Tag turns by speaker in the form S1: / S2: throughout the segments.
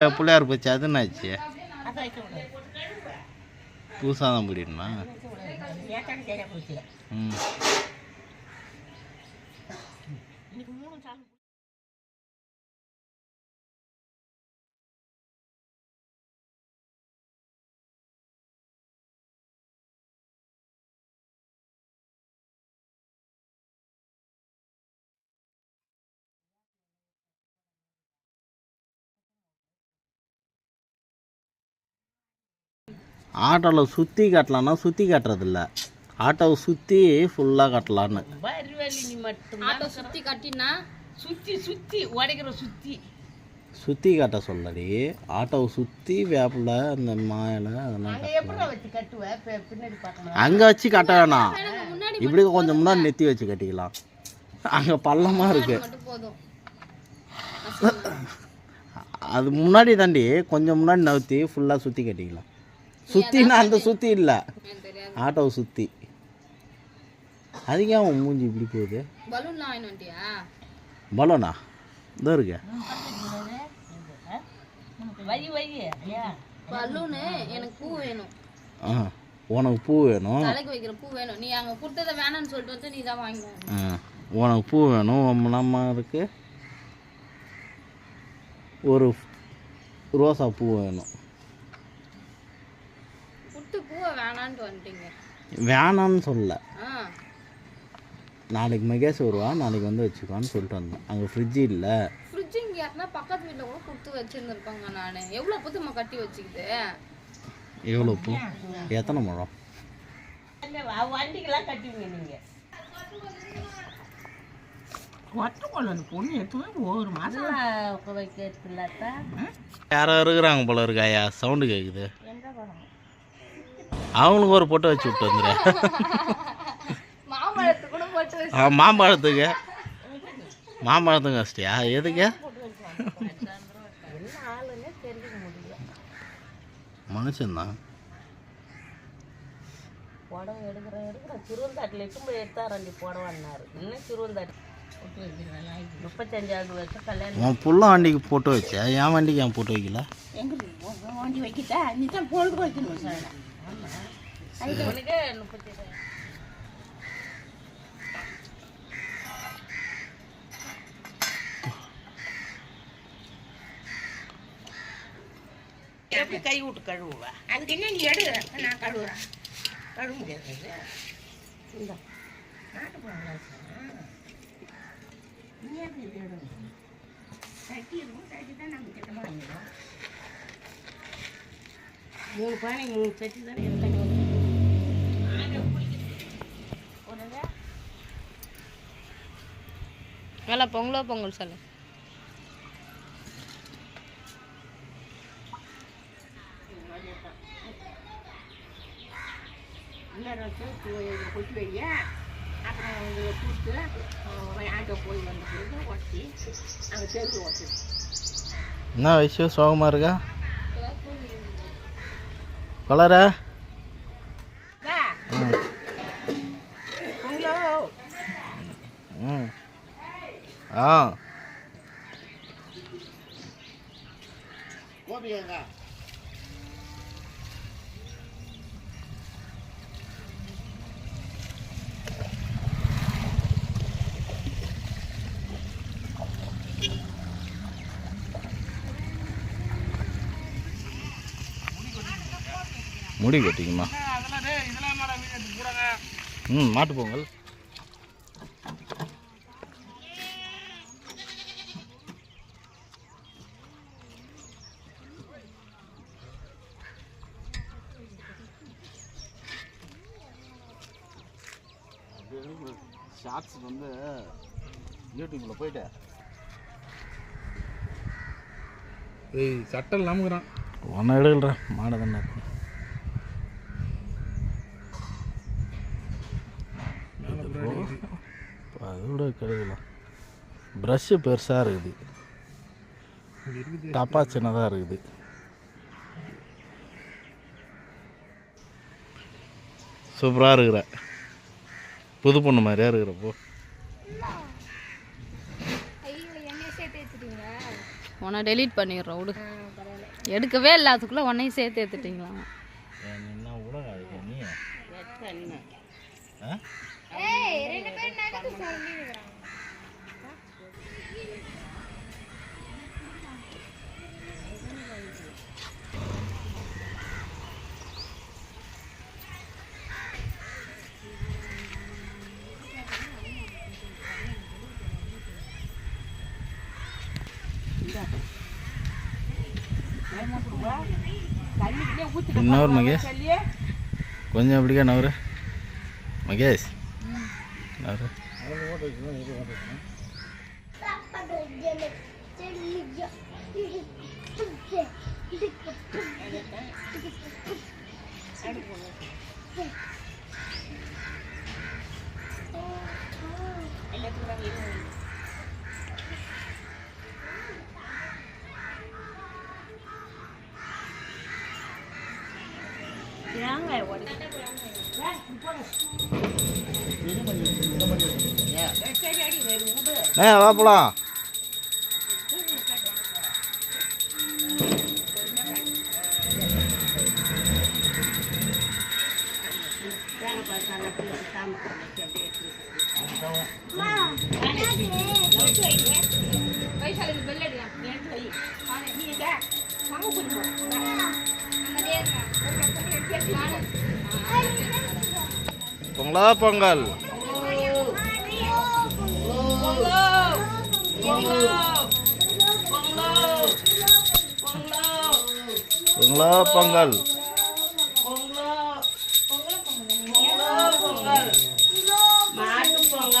S1: பிள்ளையார் போச்சு அது என்னாச்சு புதுசாக தான் பிடிக்கணுமா ம் ஆட்டோவில் சுற்றி காட்டலான்னா சுற்றி காட்டுறதில்ல ஆட்டோவை சுற்றி ஃபுல்லாக காட்டலான்னு
S2: சுற்றி கட்டினா சுற்றி சுற்றி உடைக்கிற
S1: சுற்றி காட்ட சொல்லடி ஆட்டோவை சுற்றி வேப்பில் அந்த மாயில அதெல்லாம் அங்கே வச்சு கட்ட வேணாம் இப்படி கொஞ்சம் முன்னாடி நெத்தி வச்சு கட்டிக்கலாம் அங்கே பள்ளமாக இருக்கு அது முன்னாடி தாண்டி கொஞ்சம் முன்னாடி நவுத்தி ஃபுல்லாக சுற்றி கட்டிக்கலாம் சுற்றினா அந்த சுற்றி இல்லை ஆட்டோவை சுற்றி அதுக்கே அவன் மூஞ்சி இப்படி போகுது பலூனா இதோ இருக்கு
S2: எனக்கு பூ வேணும்
S1: உனக்கு பூ வேணும்
S2: தலைக்கு வைக்கிற பூ வேணும் நீ அங்கே கொடுத்ததை வேணான்னு சொல்லிட்டு வந்து நீ தான் வாங்கி
S1: உனக்கு பூ வேணும் நம்ம இருக்கு ஒரு ரோசா பூ வேணும்
S2: பூவை வேணான்ட்டு வந்துட்டீங்க
S1: வேணான்னு சொல்லல நாளைக்கு மகேஷ் வருவான் நாளைக்கு வந்து வச்சுக்கோன்னு சொல்லிட்டு வந்தேன் அங்கே ஃப்ரிட்ஜு இல்லை
S2: ஃப்ரிட்ஜ் இங்கே யாருன்னா பக்கத்து வீட்டில் கூட கொடுத்து வச்சுருந்துருப்பாங்க நான் எவ்வளோ பூத்துமா கட்டி வச்சுக்கிது
S1: எவ்வளோ பூ எத்தனை முழம்
S2: வண்டிக்கெல்லாம் கட்டிங்க நீங்கள்
S1: யாரோ இருக்கிறாங்க போல இருக்காயா சவுண்டு கேட்குது அவங்களுக்கு ஒரு பொட்டை வச்சு விட்டு வந்துடு மாம்பழத்துக்கு கஷ்டியா எதுக்கு மனுஷன்தான்
S2: புடவை எடுக்கிற சிறுவந்தாட்டில் எட்டு போய் எடுத்தாரண்டி புடவைன்னாரு இன்னும் சிறுவந்தாட்டி 35வது வருஷம் கல்யாணம்
S1: உன் புள்ள வண்டிக்கு போட்டு வச்ச என் வண்டிக்கு ஏன் போட்டு வைக்கல
S2: எங்களுக்கு வண்டி வைக்கிட்டா நீ தான் பொழுது வைக்கணும் சார் உனக்கு 35 எப்படி கை விட்டு கழுவுவா அதுக்கு என்ன நீ எடு நான் கழுவுறேன் கழுவ முடியாது இந்த நாட்டு போகலாம் நீ எப்படி எடு சட்டி இருக்கும் சட்டி தான் நம்ம கிட்ட வாங்கிடும் 3 பானை 3 சட்டி தான் எடுத்தாங்க நல்லா பொங்கலோ பொங்கல் சொல்லு கொட்டி வைங்க அப்புறம் கூப்பிட்டு ஆட்டோ போய் வந்த பிறகு ஒட்டி அங்கே சேர்த்து ஓட்டு
S1: என்ன விஷயம் சோகமாக இருக்கா கலர
S2: பொங்கலோ
S1: கோபியாங்க முடி கட்டிக்குமா மாட்டு பொங்கல் ஷார்ட்ஸ் வந்து யூடியூப்ல போயிட்டு
S3: சட்டம் இல்லாமக்கிறான்
S1: ஒன்றும் எடுக்கல மாடை தானே அதோட கழுவலாம் ப்ரஷ்ஷு பெருசாக இருக்குது டப்பா சின்னதாக இருக்குது சூப்பராக இருக்கிற புது பொண்ணு மாதிரியா இருக்கிறப்போ உன்னை டெலீட் பண்ணிடுறோம் விடு
S3: எடுக்கவே இல்லை, அதுக்குள்ளே உன்னையும் சேர்த்து எடுத்துட்டீங்களா?
S1: என்ன உலக அழகா நீ நவர் மகேஷ், கொஞ்சம் அப்படிக்கா நவர் மகேஷ் நவர். வா போலாம். பொங்கலா பொங்கல், பொங்கலா பொங்கல்,
S2: மாட்டு பொங்கல்,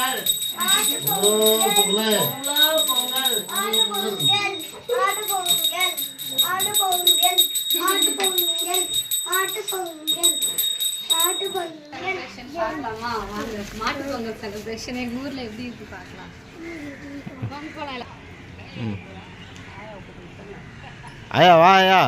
S3: மாட்டு பொங்கல் செலிப்ரேஷன் எங்கள் ஊரில் எப்படி இருக்கு பார்க்கலாம்.
S1: ஆயா வா ஆயா.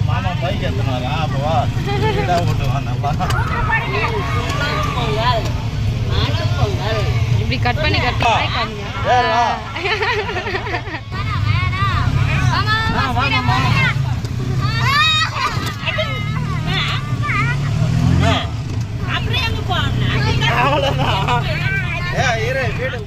S1: மாமா பைக் எடுத்துனாரா அப்போ வா போட்டு வா நல்லா.
S3: இப்படி கட் பண்ணி
S2: அப்புறம் எங்க போன
S1: அவ்வளோதான். வீடு